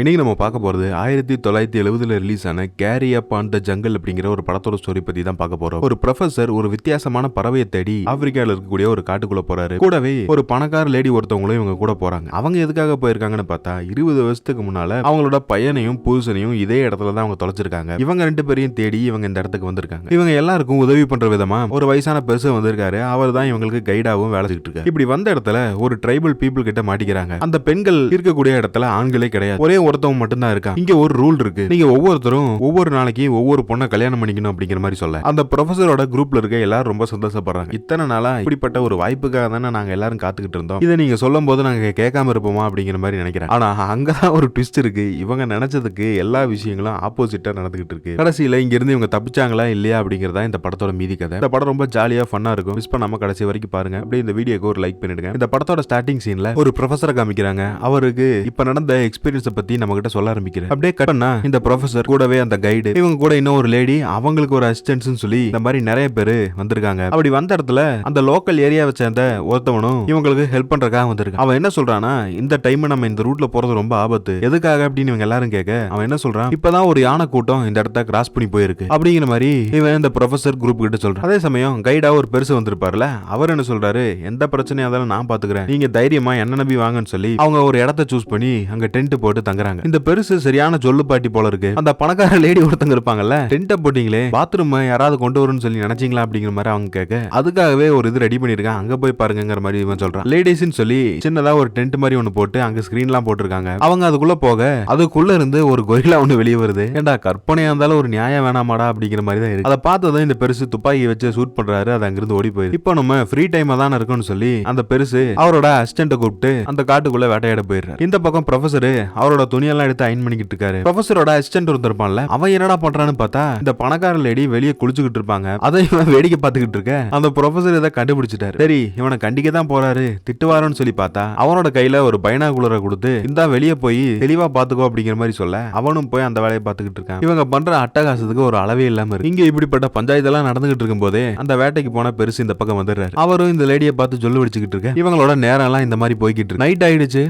இன்னைக்கு நம்ம பார்க்க போறது 1970ல ரிலீஸ் ஆன carry up on the jungle அப்படிங்கிற ஒரு படத்தோட ஸ்டோரி பத்தி தான் பார்க்க போறோம். ஒரு ப்ரொஃபசர் ஒரு வித்தியாசமான பறவையை தேடி ஆப்பிரிக்கால இருக்கக்கூடிய ஒரு காட்டுக்குள்ள போறாரு. கூடவே ஒரு பணக்கார லேடி ஒருத்தவங்களும் இவங்க கூட போறாங்க. அவங்க எதுக்காக போயிருக்காங்கன்னு பார்த்தா 20 வருஷத்துக்கு முன்னால அவங்களோட பையனையும் புருஷனையும் இதே இடத்துல தான் அவங்க தொலைச்சிருக்காங்க. இவங்க ரெண்டு பேரையும் தேடி இவங்க இந்த இடத்துக்கு வந்திருக்காங்க. இவங்க எல்லாருக்கும் உதவி பண்ற விதமா ஒரு வயசான பெருசு வந்திருக்காரு. அவர் தான் இவங்களுக்கு கைடாவும் வேலை செஞ்சுட்டு இருக்காரு. இப்படி வந்த இடத்துல ஒரு ட்ரைபல் பீப்புள் கிட்ட மாட்டிக்கிறாங்க. அந்த பெண்கள் இருக்கக்கூடிய இடத்துல ஆண்களே கிடையாது. ஒரே ஒருத்தவங்க மட்டும் தான் இருக்கா. இங்க ஒரு ரூல் இருக்கு. நீங்க ஒவ்வொருத்தரும் ஒவ்வொரு நாளைக்கு ஒவ்வொரு பொண்ணை கல்யாணம் பண்ணிக்கணும் அப்படிங்கிற மாதிரி சொல்ல அந்த ப்ரொஃபசரோட குரூப்ல இருக்க எல்லாரும் ரொம்ப சந்தோஷப்படுறாங்க. இத்தனை நாளா இப்படிப்பட்ட ஒரு வாய்ப்புக்காக தானே நாங்க எல்லாரும் காத்துக்கிட்டு இருந்தோம். இதை நீங்க சொல்லும் போது நாங்க கேட்காம இருப்போமா அப்படிங்கிற மாதிரி நினைக்கிறேன். ஆனா அங்கதான் ஒரு ட்விஸ்ட் இருக்கு. இவங்க நினைச்சதுக்கு எல்லா விஷயங்களும் ஆப்போசிட்டா நடந்துகிட்டு இருக்கு. கடைசியில இங்க இருந்து இவங்க தப்பிச்சாங்களா இல்லையா அப்படிங்கறதா இந்த படத்தோட மீதி கதை. இந்த படம் ரொம்ப ஜாலியா ஃபன்னா இருக்கும். மிஸ் பண்ணாம கடைசி வரைக்கும் பாருங்க. அப்படியே இந்த வீடியோக்கு ஒரு லைக் பண்ணிடுங்க. இந்த படத்தோட ஸ்டார்டிங் சீன்ல ஒரு ப்ரொஃபசரை காமிக்கிறாங்க. அவருக்கு இப்ப நடந்த எக்ஸ்பீரியன்ஸ் பத்தி நம்ம கிட்ட சொல்ல ஆரம்பிக்கிறேன். அப்படியே கட் பண்ணா இந்த ப்ரொஃபசர் கூடவே அந்த கைடு இவங்க கூட இன்னும் ஒரு லேடி அவங்களுக்கு ஒரு அசிஸ்டன்ட்ஸ் சொல்லி இந்த மாதிரி நிறைய பேர் வந்திருக்காங்க. அப்படி வந்த இடத்துல அந்த லோக்கல் ஏரியாவை சேர்ந்த ஒருத்தவனும் இவங்களுக்கு ஹெல்ப் பண்றதுக்காக வந்திருக்கான். அவன் என்ன சொல்றானா, இந்த டைம் நம்ம இந்த ரூட்ல போறது ரொம்ப ஆபத்து, எதுக்காக அப்படின்னு இவங்க எல்லாரும் கேட்க அவன் என்ன சொல்றான், இப்பதான் ஒரு யானை கூட்டம் இந்த இடத்த கிராஸ் பண்ணி போயிருக்கு அப்படிங்கிற மாதிரி இவன் இந்த ப்ரொஃபசர் குரூப் கிட்ட சொல்றான். அதே சமயம் கைடா ஒரு பெருசு வந்திருப்பாருல, அவர் என்ன சொல்றாரு, எந்த பிரச்சனையா இருந்தாலும் நான் பாத்துக்கிறேன், நீங்க தைரியமா என்ன நம்பி வாங்கன்னு சொல்லி அவங்க ஒரு இடத்த சூஸ் பண்ணி அங்க டென்ட் போட்டு தங்குறாங்க. இந்த பெருசு சரியான சொல்லு பாட்டி போல இருக்கு. அந்த பணக்கார லேடி ஒருத்தங்க இருப்பாங்கல்ல, டென்ட் போட்டீங்களே பாத்ரூம் யாராவது கொண்டு வரும்னு சொல்லி நினைச்சீங்களா அப்படிங்கிற மாதிரி அவங்க கேட்க அதுக்காகவே ஒரு இது ரெடி பண்ணிருக்காங்க, அங்க போய் பாருங்கிற மாதிரி இவன் சொல்றான். லேடிஸ்ன்னு சொல்லி சின்னதா ஒரு டென்ட் மாதிரி ஒன்னு போட்டு அங்க ஸ்கிரீன்லாம் போட்டிருக்காங்க. அவங்க அதுக்குள்ள போக அதுக்குள்ள இருந்து ஒரு கொரில்லா ஒன்னு வெளியே வருது. ஏண்டா கற்பனையா இருந்தாலும் ஒரு நியாயம் வேணாமாடா அப்படிங்கிற மாதிரி தான் இருக்கு. அதை பார்த்ததும் இந்த பெருசு துப்பாக்கி வச்சு ஷூட் பண்றாரு. அது அங்கிருந்து ஓடி போயிரு. இப்போ நம்ம ஃப்ரீ டைம் தான் இருக்கும்னு சொல்லி அந்த பெருசு அவரோட அசிஸ்டன்ட் கூப்பிட்டு அந்த காட்டுக்குள்ள வேட்டையாட போயிடுறாரு. இந்த பக்கம் ப்ரொஃபசர் அவரோட துணியெல்லாம் எடுத்து அயன் பண்ணிக்கிட்டு இருக்காரு. ப்ரொஃபசரோட அசிஸ்டன்ட் இருந்திருப்பான்ல, அவன் என்னடா பண்றான்னு பார்த்தா இந்த பணக்கார லேடி வெளியே குளிச்சுக்கிட்டு இருப்பாங்க. அதை இவன் வேடிக்கை பார்த்துக்கிட்டு இருக்க அந்த ப்ரொஃபசர் இதை கண்டுபிடிச்சிட்டாரு. சரி இவனை கண்டிக்க தான் போறாரு, திட்டுவாரோன்னு சொல்லி பார்த்தா அவனோட கையில ஒரு பைனாகுலரை கொடுத்து இந்த வெளியே போய் தெளிவா பாத்துக்கோ அப்படிங்கிற மாதிரி சொல்ல அவனும் போய் அந்த வேலையை பார்த்துக்கிட்டு இருக்கான். இவங்க பண்ற அட்டகாசத்துக்கு ஒரு அளவே இல்லாம இருக்கு. இங்க இப்படிப்பட்ட பஞ்சாயத்தெல்லாம் நடந்துகிட்டு இருக்கும் போதே அந்த வேட்டைக்கு போன பெருசு இந்த பக்கம் வந்துடுறாரு. அவரும் இந்த லேடியை பார்த்து சொல்லு வச்சுக்கிட்டு இருக்க. இவங்களோட நேரம் எல்லாம் இந்த மாதிரி போய்கிட்டு இருக்கு. நைட் ஆயிடுச்சு.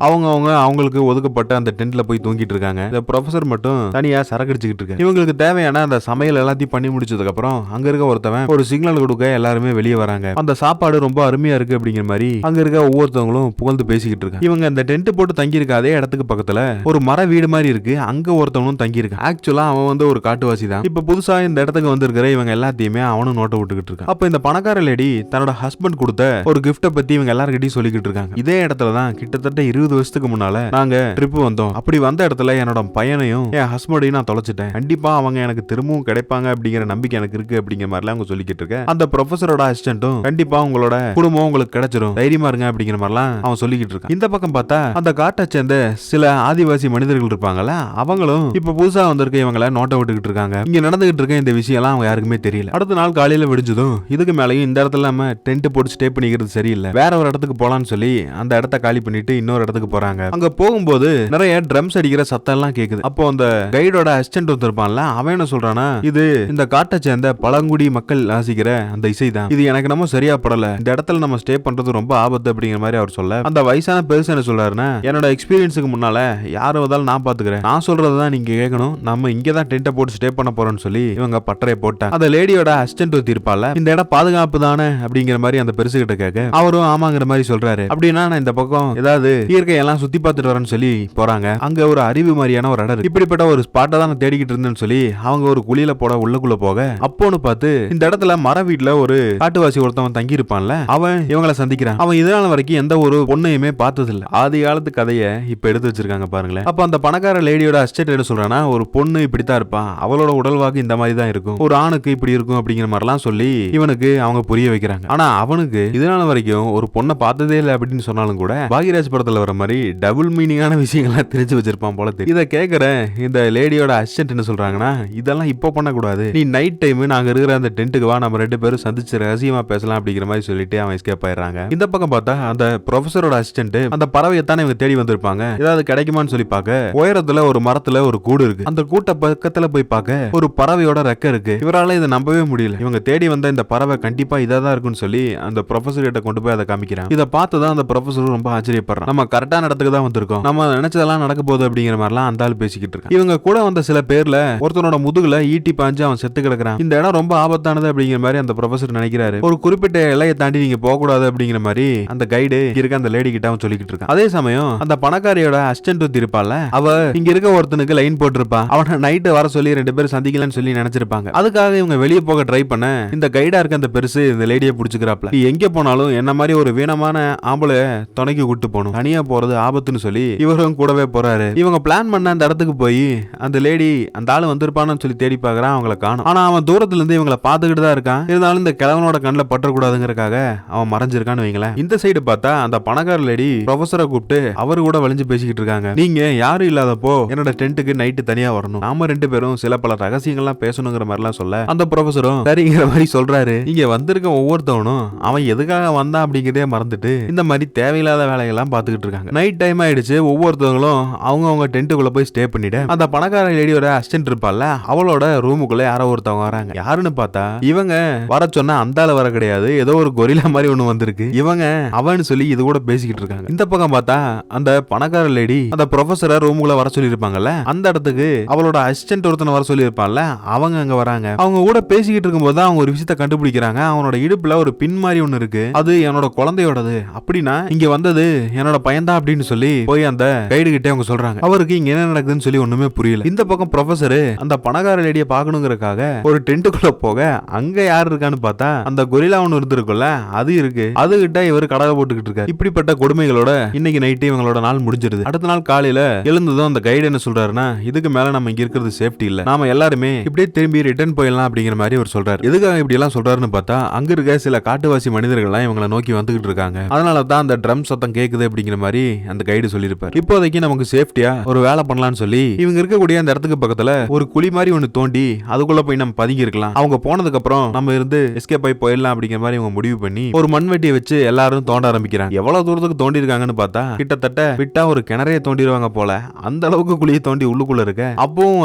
அவங்களுக்கு ஒதுக்கப்பட்ட அந்த டென்ட்ல போய் தூங்கிட்டு இருக்காங்க. இந்த ப்ரொஃபசர் மட்டும் தனியா சரக்கடிச்சுக்கிட்டு இருக்காங்க. இவங்களுக்கு தேவையான அந்த சமையல் எல்லாத்தையும் பண்ணி முடிச்சதுக்கு அப்புறம் அங்க இருக்க ஒருத்தவன் ஒரு சிக்னல் கொடுக்க எல்லாருமே வெளியே வராங்க. அந்த சாப்பாடு ரொம்ப அருமையா இருக்கு அப்படிங்கிற மாதிரி அங்க இருக்க ஒவ்வொருத்தவங்களும் புகழ்ந்து பேசிக்கிட்டு இருக்காங்க. இவங்க இந்த டென்ட் போட்டு தங்கி இருக்க அதே இடத்துக்கு பக்கத்துல ஒரு மர வீடு மாதிரி இருக்கு. அங்க ஒருத்தவனும் தங்கி இருக்கான். ஆக்சுவலா அவன் வந்து ஒரு காட்டுவாசி தான். இப்ப புதுசா இந்த இடத்துக்கு வந்திருக்கிற இவங்க எல்லாத்தையுமே அவனும் நோட்ட விட்டுக்கிட்டு இருக்கான். அப்ப இந்த பணக்கார லேடி தன்னோட ஹஸ்பண்ட் கொடுத்த ஒரு கிஃப்ட பத்தி இவங்க எல்லார்கிட்டயும் சொல்லிக்கிட்டு இருக்காங்க. இதே இடத்துல தான் கிட்டத்தட்ட 20 வருஷத்துக்கு முன்னால நாங்க ட்ரிப் வந்தோம். அப்படி வந்த இடத்துல என்னோட பையனையும் என் ஹஸ்பண்டையும் நான் தொலைச்சிட்டேன். கண்டிப்பா அவங்க எனக்கு திரும்பவும் கிடைப்பாங்க அப்படிங்கிற நம்பிக்கை எனக்கு இருக்கு அப்படிங்கிற மாதிரிலாம் அவங்க சொல்லிக்கிட்டு இருக்க. அந்த ப்ரொஃபசரோட அசிஸ்டன்ட்டும் கண்டிப்பா உங்களோட குடும்பம் உங்களுக்கு கிடைச்சிரும், தைரியமா இருங்க அப்படிங்கிற மாதிரிலாம் அவன் சொல்லிக்கிட்டு இருக்கான். இந்த பக்கம் பார்த்தா அந்த காட்டை சேர்ந்த சில ஆதிவாசி மனிதர்கள் இருப்பாங்கல்ல, அவங்களும் இப்ப புதுசா வந்திருக்க இவங்களை நோட்ட விட்டுக்கிட்டு இருக்காங்க. இங்க நடந்துகிட்டு இருக்க இந்த விஷயம் எல்லாம் அவங்க யாருக்குமே தெரியல. அடுத்த நாள் காலையில விடிஞ்சதும் இதுக்கு மேலையும் இந்த இடத்துல நம்ம டென்ட் போட்டு ஸ்டே பண்ணிக்கிறது சரியில்லை, வேற ஒரு இடத்துக்கு போலான்னு சொல்லி அந்த இடத்த காலி பண்ணிட்டு இன்னொரு இடத்துக்கு போறாங்க. அங்க போகும்போது நிறைய ட்ரம்ஸ் அடிக்கிற சத்தம் எல்லாம் கேக்குது. அப்போ அந்த கைடோட அசிஸ்டன்ட் வந்திருப்பான்ல, அவன் என்ன சொல்றானா, இது இந்த காட்டை சேர்ந்த பழங்குடி மக்கள் வாசிக்கிற அந்த இசை தான், இது எனக்கு நம்ம சரியா படல, இந்த இடத்துல நம்ம ஸ்டே பண்றது ரொம்ப ஆபத்து அப்படிங்கிற மாதிரி அவர் சொல்ல அந்த வயசான பெருசு என்ன சொல்றாருன்னா, என்னோட எக்ஸ்பீரியன்ஸுக்கு முன்னால யாரும் வந்தாலும் நான் பாத்துக்கிறேன், நான் சொல்றதுதான் நீங்க கேட்கணும், நம்ம இங்கதான் டென்ட்டை போட்டு ஸ்டே பண்ண போறோம்னு சொல்லி இவங்க பட்டறையை போட்டாங்க. அந்த லேடியோட அசிஸ்டன்ட் ஒருத்தி இருப்பால, இந்த இடம் பாதுகாப்பு தானே அப்படிங்கிற மாதிரி அந்த பெருசு கிட்ட கேட்க அவரும் ஆமாங்கிற மாதிரி சொல்றாரு. அப்படின்னா நான் இந்த பக்கம் ஏதாவது இயற்கையெல்லாம் சுத்தி பார்த்துட்டு வரேன்னு சொல்லி போறாங்க. அங்க ஒரு அறிவு மாதிரியான ஒரு இடம் இருக்கு. இப்படிப்பட்ட ஒரு ஸ்பாட்டை தான் நான் தேடிக்கிட்டு இருந்தேன்னு சொல்லி அவங்க ஒரு குழியில போட உள்ளுக்குள்ள போக அப்போன்னு பார்த்து இந்த இடத்துல மர வீட்டுல ஒரு காட்டுவாசி ஒருத்தவன் தங்கி இருப்பான்ல, அவன் இவங்களை சந்திக்கிறான். அவன் இதனால வரைக்கும் எந்த ஒரு பொண்ணையுமே பார்த்ததில்ல. ஆதி காலத்து கதையை இப்ப எடுத்து வச்சிருக்காங்க பாருங்களேன். அப்ப அந்த பணக்கார லேடியோட அசிஸ்டன்ட் என்ன சொல்றானா, ஒரு பொண்ணு இப்படித்தான் இருப்பான், அவளோட உடல்வாக்கு இந்த மாதிரி தான் இருக்கும், ஒரு ஆணுக்கு இப்படி இருக்கும் அப்படிங்கிற மாதிரிலாம் சொல்லி இவனுக்கு அவங்க புரிய வைக்கிறாங்க. ஆனா அவனுக்கு இதனால வரைக்கும் ஒரு பொண்ணை பார்த்ததே இல்லை அப்படின்னு சொன்னாலும் கூட பாகிராஜ் படத்துல வர மாதிரி டபுள் மீனிங்கான விஷயங்களை தெரிஞ்சு வச்சிருப்பான் போல தெரியும். இதை கேட்கிற இந்த லேடியோட அசிஸ்டன்ட் என்ன சொல்றாங்கன்னா, இதெல்லாம் இப்போ பண்ணக்கூடாது, நீ நைட் டைம் நாங்க இருக்கிற அந்த டென்ட்டுக்கு வா, நம்ம ரெண்டு பேரும் சந்திச்சு ரகசியமா பேசலாம் அப்படிங்கிற மாதிரி சொல்லிட்டு அவன் எஸ்கேப் ஆயிடுறாங்க. இந்த பக்கம் பார்த்தா அந்த ப்ரொஃபசரோட அசிஸ்டன்ட் அந்த பறவையை தானே இவங்க தேடி வந்திருப்பாங்க, ஏதாவது கிடைக்குமான்னு சொல்லி பார்க்க உயரத்துல ஒரு மரத்துல ஒரு கூடு இருக்கு. அந்த கூட்ட பக்கத்துல போய் பார்க்க ஒரு பறவையோட ரெக்க இருக்கு. இவரால இதை நம்பவே முடியல. இவங்க தேடி வந்த இந்த பறவை கண்டிப்பா இதான் இருக்குன்னு சொல்லி அந்த ப்ரொஃபசர் கிட்ட கொண்டு போய் அதை காமிக்கிறான். இதை பார்த்துதான் அந்த ப்ரொஃபசர் ரொம்ப ஆச்சரியப்படுறான். நம்ம கரெக்டான இடத்துக்கு தான் வந்திருக்கோம், நம்ம நினைச்சதெல்லாம் நடக்க போகுது அப்படிங்கிற மாதிரிலாம் அந்த ஆள் பேசிக்கிட்டு இருக்கான். இவங்க கூட வந்த சில பேர்ல ஒருத்தனோட முதுகுல ஈட்டி பாஞ்சு அவன் செத்து கிடக்குறான். இந்த இடம் ரொம்ப ஆபத்தானது அப்படிங்கிற மாதிரி அந்த ப்ரொஃபசர் நினைக்கிறாரு. ஒரு குறிப்பிட்ட எல்லையை தாண்டி நீங்க போக கூடாது அப்படிங்கிற மாதிரி அந்த கைடு இருக்க அந்த லேடி கிட்ட அவன் சொல்லிக்கிட்டு இருக்கான். அதே சமயம் அந்த பணக்காரியோட அசிஸ்டன்ட் இருப்பால, அவ இங்க இருக்க ஒருத்தனுக்கு லைன் போட்டிருப்பா. அவனை நைட்டு வர சொல்லி 2 பேரும் சந்திக்கலாம்னு சொல்லி நினைச்சிருப்பாங்க. அதுக்காக இவங்க வெளியே போக ட்ரை பண்ண இந்த கைடா இருக்க அந்த பெருசு இந்த லேடியை பிடிச்சுக்கிறாப்ல. நீ எங்க போனாலும் என்ன மாதிரி ஒரு வீணமான ஆம்பளை துணைக்கு கூட்டு போகணும், தனியா போறது ஆபத்துன்னு சொல்லி இவரும் கூடவே போறாரு. இவங்க பிளான் பண்ண அந்த இடத்துக்கு போய் அந்த லேடி அந்த ஆளு வந்திருப்பான்னு சொல்லி தேடி பாக்குறான். அவங்கள காணும். ஆனா அவன் தூரத்துல இருந்து இவங்களை பார்த்துக்கிட்டு தான் இருக்கான். இருந்தாலும் இந்த கிழவனோட கண்ணில் பற்றக்கூடாதுங்கிறக்காக அவன் மறைஞ்சிருக்கான்னு வைங்களேன். இந்த சைடு பார்த்தா அந்த பணக்கார லேடி ப்ரொஃபஸரை கூப்பிட்டு அவரு கூட வளைஞ்சு பேசிக்கிட்டு இருக்காங்க. நீங்க யாரும் இல்லாதப்போ என்னோட டென்ட்டுக்கு நைட்டு தனியா வரணும், நாம 2 பேரும் சில பல ரகசியங்கள்லாம் பேசணுங்கிற மாதிரிலாம் சொல்ல அந்த ப்ரொஃபஸரும் சரிங்கிற மாதிரி சொல்றாரு. இங்க வந்திருக்க ஒவ்வொருத்தவனும் அவன் எதுக்காக வந்தான் அப்படிங்கிறதே மறந்துட்டு இந்த மாதிரி தேவையில்லாத வேலைகள்லாம் பார்த்துக்கிட்டு இருக்காங்க. நைட் டைம் ஆயிடுச்சு. ஒவ்வொருத்தவங்களும் அவங்க டென்ட்டுக்குள்ள போய் ஸ்டே பண்ணிட்டு அந்த பணக்கார லேடியோட அசிஸ்டன்ட் இருப்பால, அவளோட ரூமுக்குள்ள யாரோ ஒருத்தவங்க வராங்க. யாருன்னு பார்த்தா இவங்க வர சொன்னா அந்த ஆளு வர கிடையாது, ஏதோ ஒரு கொரிலா மாதிரி ஒண்ணு வந்திருக்கு. இவங்க அவன்னு சொல்லி இது கூட பேசிக்கிட்டு இருக்காங்க. இந்த பக்கம் பார்த்தா அந்த பணக்கார லேடி அந்த ப்ரொஃபஸரை ரூமுக்குள்ள வர சொல்லி இருப்பாங்கல்ல, அந்த இடத்துக்கு அவளோட அசிஸ்டன்ட் ஒருத்தனை வர சொல்லி இருப்பான்ல, அவங்க அங்க வராங்க. அவங்க கூட பேசிக்கிட்டு இருக்கும்போது அவங்க ஒரு விஷயத்தை கண்டுபிடிக்கிறாங்க. அவனோட இடுப்புல ஒரு பின் மாதிரி ஒண்ணு இருக்கு, அது என்னோட குழந்தையோடது. அப்படின்னா இங்க வந்தது என்னோட பையன்தான் அப்படின்னு சொல்லி போய் அந்த கைடு கிட்டே அவங்க சொல்றாங்க. அவருக்கு இங்க என்ன நடக்குதுன்னு சொல்லி ஒண்ணுமே புரியல. இந்த பக்கம் ப்ரொஃபஸர் அந்த பணக்கார லேடியை பார்க்கணுங்கிறக்காக ஒரு டென்ட்டுக்குள்ள போக அங்க யாரு இருக்கான்னு பார்த்தா அந்த கொரிலா ஒண்ணு இருந்திருக்குல்ல, அது இருக்கு. அது கிட்ட இவர் கடவை போட்டுக்கிட்டு இருக்காரு. இப்படிப்பட்ட கொடுமைகளோட இன்னைக்கு நைட்டு இவங்களோட நாள் முடிஞ்சிருது. அடுத்த நாள் காலையில எழுந்ததும் அந்த கைடு என்ன சொல்றாருன்னா, இதுக்கு மேல நம்ம இங்க இருக்கிறது சேஃப்டி இல்ல, நாம எல்லாருமே இப்படியே திரும்பி ரிட்டர்ன் போயிடலாம் அப்படிங்கிற மாதிரி அவர் சொல்றாரு. எதுக்காக இப்படி எல்லாம் சொல்றாருன்னு பார்த்தா அங்க இருக்க சில காட்டுவாசி மனிதர்கள்லாம் இவங்களை நோக்கி வந்துகிட்டு இருக்காங்க. அதனால தான் அந்த ட்ரம் சத்தம் கேக்குது அப்படிங்கிற மாதிரி அந்த கைடு சொல்லியிருப்பாரு. இப்போதைக்கு நமக்கு சேஃப்டியா ஒரு வேலை பண்ணலாம்னு சொல்லி இவங்க இருக்கக்கூடிய அந்த இடத்துக்கு பக்கத்துல ஒரு குழி மாதிரி ஒண்ணு தோண்டி அதுக்குள்ள போய் நம்ம பதுங்கி இருக்கலாம். அவங்க போனதுக்கு அப்புறம் நம்ம இருந்து எஸ்கேப் ஆகி போயிடலாம் அப்படிங்கிற மாதிரி இவங்க முடிவு பண்ணி ஒரு மண்வெட்டியை வச்சு எல்லாரும் தோண்ட ஆரம்பிக்கிறாங்க. எவ்வளவு தூரத்துக்கு தோண்டி இருக்காங்கன்னு பார்த்தா கிட்டத்தட்ட விட்டா ஒரு கிணறைய தோண்டிடுவாங்க போல, அந்த அளவுக்கு குழியை தோண்டி உள்ளுக்குள்ள இருக்க. அப்பவும்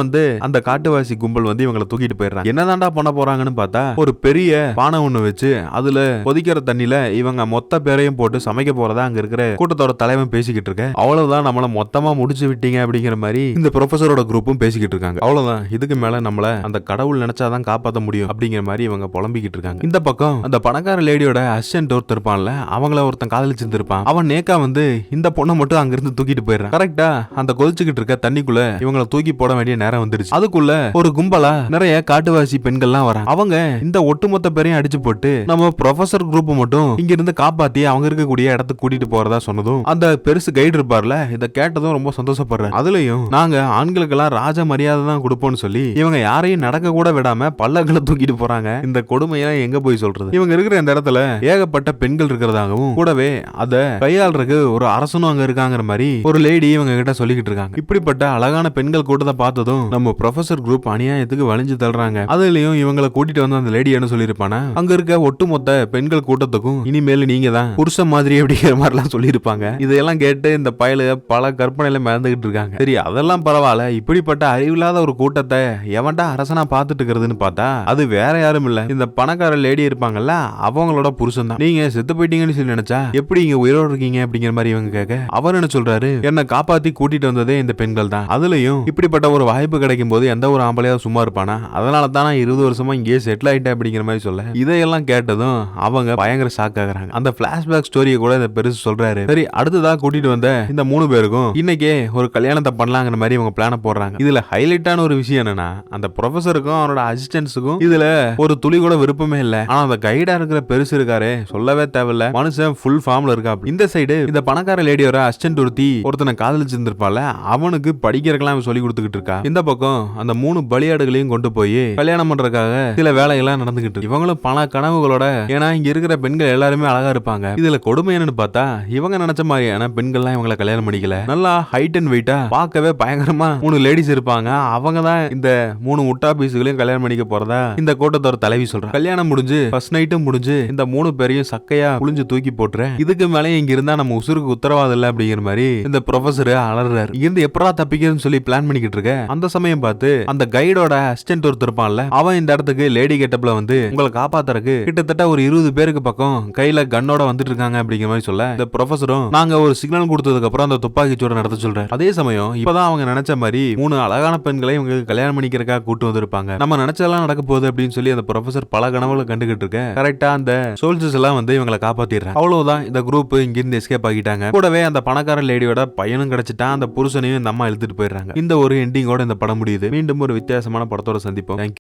அந்த காட்டுவாசி கும்பல் இவங்களை தூக்கிட்டு போயிடுறாங்க. என்னதான்டா பண்ண போறாங்கன்னு பார்த்தா ஒரு பெரிய பானை ஒண்ணு வச்சு அதுல கொதிக்கிற தண்ணியில இவங்க மொத்த பேரையும் போட்டு சமைக்க போறதா அங்க இருக்கிற கூட்டத்தோட தலைவன் பேசிக்கிட்டு இருக்க. அவ்வளவுதான், நம்மள மொத்தமா முடிச்சு விட்டீங்க அப்படிங்கிற மாதிரி இந்த ப்ரொஃபஸரோட குரூப்பும் பேசிக்கிட்டு இருக்காங்க. அவ்வளவுதான், இதுக்கு மேல நம்மள அந்த கடவுள் நினைச்சாதான் காப்பாற்ற முடியும் அப்படிங்கிற மாதிரி இவங்க புலம்பிக்கிட்டு இருக்காங்க. இந்த பக்கம் அந்த பணக்கார லேடியோட அசிஸ்டன்ட் ஒருத்தர் இருப்பான்ல, அவங்கள ஒருத்தன் காதலிச்சிருந்திருப்பான். அவன் நேக்கா இந்த பொண்ணை மட்டும் அங்கிருந்து தூக்கிட்டு போயிடுறான். கரெக்டா அந்த கொதிச்சுக்கிட்டு இருக்க தண்ணிக்குள்ள இவங்களை தூக்கி போட வேண்டிய நேரம் வந்துருச்சு. அதுக்குள்ள ஒரு கும்பலா நிறைய காட்டுவாசி பெண்கள்லாம் வராங்க. அவங்க இந்த ஒட்டுமொத்த பேரையும் அடிச்சு போட்டு நம்ம ப்ரொஃபசர் குரூப் மட்டும் இங்க இருந்து காப்பாத்தி அவங்க இருக்கக்கூடிய இடத்துக்கு கூட்டிட்டு போறதா சொன்னதும் அந்த பெருசு கைடு இருப்பார்ல, இதை கேட்டதும் ரொம்ப சந்தோஷப்படுறாரு. அதுலயும் நாங்க ஆண்களுக்கெல்லாம் ராஜ மரியாதை தான் கொடுப்போம்னு சொல்லி இவங்க யாரையும் நடக்க கூட விடாம பல்லக்களை தூக்கிட்டு போறாங்க. இந்த கொடுமையெல்லாம் எங்க போய் சொல்றது? இவங்க இருக்கிற இந்த இடத்துல ஏகப்பட்ட பெண்கள் இருக்கிறதாகவும் கூடவே அத கையாளுறதுக்கு ஒரு அரசனும் அங்க இருக்காங்கிற மாதிரி ஒரு லேடி இவங்க கிட்ட சொல்லிக்கிட்டு இருக்காங்க. இப்படிப்பட்ட அழகான பெண்கள் கூட்டத்தை பார்த்ததும் நம்ம ப்ரொஃபசர் குரூப் அநியாயத்துக்கு வளைஞ்சு தள்ளுறாங்க. அதுலயும் இவங்களை கூட்டிட்டு வந்து அந்த லேடி என்ன சொல்லிருப்பானா, அங்க இருக்க ஒட்டுமொத்த பெண்கள் கூட்டத்துக்கும் இனிமேல் நீங்க தான் புருஷன் மாதிரி அப்படிங்கிற மாதிரி எல்லாம் சொல்லியிருப்பாங்க. இதெல்லாம் கேட்டு இந்த பயலு பல கற்பனையில மறந்துகிட்டு இருக்காங்க. சரி, அதெல்லாம் பரவாயில்ல, இப்படிப்பட்ட அறிவில்லாத ஒரு கூட்டத்தை எவன்டா அரசனா பார்த்துட்டு இருக்கிறதுன்னு பார்த்தா அது வேற யாரும் இல்ல, இந்த பணக்கார லேடி இருப்பாங்கல்ல, அவங்களோட புருஷன் தான். நீங்க செத்து போயிட்டீங்கன்னு சொல்லி நினைச்சா எப்படி இங்க உயிரோடு இருக்கீங்க அப்படிங்கிற மாதிரி இவங்க கேட்க அவர் என்ன சொல்றாரு, என்ன காப்பாத்தி கூட்டிட்டு வந்ததே இந்த பெண்கள் தான். அதுலயும் இப்படிப்பட்ட ஒரு வாய்ப்பு கிடைக்கும் போது எந்த ஒரு ஆம்பளையாவது சும்மா இருப்பானா, அதனால தான் நான் 20 வருஷமா இங்கேயே செட்டில் ஆயிட்டேன் அப்படிங்கிற மாதிரி சொல்ல இதையெல்லாம் கேட்டதும் அவங்க பயங்கர ஷாக் ஆகுறாங்க. அந்த பிளாஷ்பேக் ஸ்டோரியை கூட இந்த பெருசு சொல்றாரு. சரி, அடுத்ததா கூட்டிட்டு வந்த இந்த 3 பேருக்கும் இன்னைக்கே ஒரு கல்யாணத்தை பண்ணலாங்கிற மாதிரி இவங்க பிளான போடுறாங்க. இதுல ஹைலைட்டான ஒரு விஷயம் என்னன்னா, அந்த ப்ரொஃபசருக்கும் அவனோட அசிஸ்டன்ட்ஸுக்கும் இதுல ஒரு துளி கூட விருப்பமே இல்ல. ஆனா அந்த கைடா இருக்கிற பெருசு இருக்காரு, சொல்லவே தேவையில்ல, மனுஷன் ஃபுல் ஃபார்ம்ல இருக்கா. இந்த சைடு இந்த பணக்கார லேடியோட அசிஸ்டன்ட் ஒருத்தனை காதலிச்சிருந்திருப்பால, அவனுக்கு படிக்கிறதுக்கெல்லாம் சொல்லி கொடுத்துக்கிட்டு இருக்கா. இந்த பக்கம் அந்த 3 பலியாடுகளையும் கொண்டு போய் கல்யாணம் பண்றதுக்காக சில வேலைகள்லாம் நடந்துகிட்டு இருக்கு. இவங்களும் பல கனவுகளோட, ஏன்னா இங்க இருக்கிற பெண்கள் எல்லாருமே அழகா இருப்பாங்க. இதுல கொடுமை என்னன்னு பார்த்தா இவங்க நினைச்ச மாதிரியான பெண்கள்லாம் இவங்களை கல்யாணம் பண்ணிக்கல. நல்லா ஹைட் அண்ட் வெயிட்டா பார்க்கவே பயங்கரமா 3 லேடிஸ் இருப்பாங்க. அவங்க தான் இந்த 3 முட்டா பீஸுகளையும் கல்யாணம் பண்ணிக்க போறதா இந்த கூட்டத்தோட தலைவி சொல்றாங்க. கல்யாணம் முடிஞ்சு ஃபர்ஸ்ட் நைட்டும் முடிஞ்சு இந்த 3 பேரையும் சக்கையா புளிஞ்சு தூக்கி போட்டுறேன், இதுக்கு மேலே இங்க இருந்தா நம்ம உசுருக்கு உத்தரவாதம் இல்ல அப்படிங்கிற மாதிரி இந்த ப்ரொஃபசர் அலறாரு. இருந்து எப்படா தப்பிக்கிறதுன்னு சொல்லி பிளான் பண்ணிக்கிட்டு இருக்க அந்த சமயம் பார்த்து அந்த கைடோட அசிஸ்டன்ட் ஒருத்தர் இருப்பான்ல, அவன் இந்த இடத்துக்கு லேடி கெட்டப்ல உங்களை காப்பாத்துறதுக்கு கிட்டத்தட்ட ஒரு 20 பேருக்கு பக்கம் கையில கன்னோட வந்துட்டு இருக்காங்க அப்படிங்கிற மாதிரி சொல்ல இந்த ப்ரொஃபசரும் நாங்க ஒரு சிக்னல் கொடுத்ததுக்கு அப்புறம் அந்த துப்பாக்கி சூட நடத்த சொல்றாரு. சொல்றாரு. அதே சமயம் இப்பதான் அவங்க நினைச்ச மாதிரி 3 அழகான பெண்களை இவங்க கல்யாணம் பண்ணிக்கிறதுக்காக கூட்டு வந்திருப்பாங்க. நம்ம நினைச்சதெல்லாம் நடக்க போகுது அப்படின்னு சொல்லி அந்த ப்ரொஃபசர் பல கனவுகளை கண்டுகிட்டு இருக்க கரெக்டா அந்த சோல்ஜர்ஸ் எல்லாம் வந்து இவங்களை காப்பாத்திடுறாங்க. அவ்வளவுதான், இந்த குரூப் இங்கிருந்து எஸ்கேப் ஆகிட்டாங்க. கூடவே அந்த பணக்கார லேடியோட பையனும் கிடைச்சிட்டா, அந்த புருஷனையும் இந்த அம்மா இழுத்துட்டு போயிடுறாங்க. இந்த ஒரு எண்டிங்கோட இந்த படம் முடியுது. மீண்டும் ஒரு வித்தியாசமான படத்தோட சந்திப்போம். தேங்க்யூ.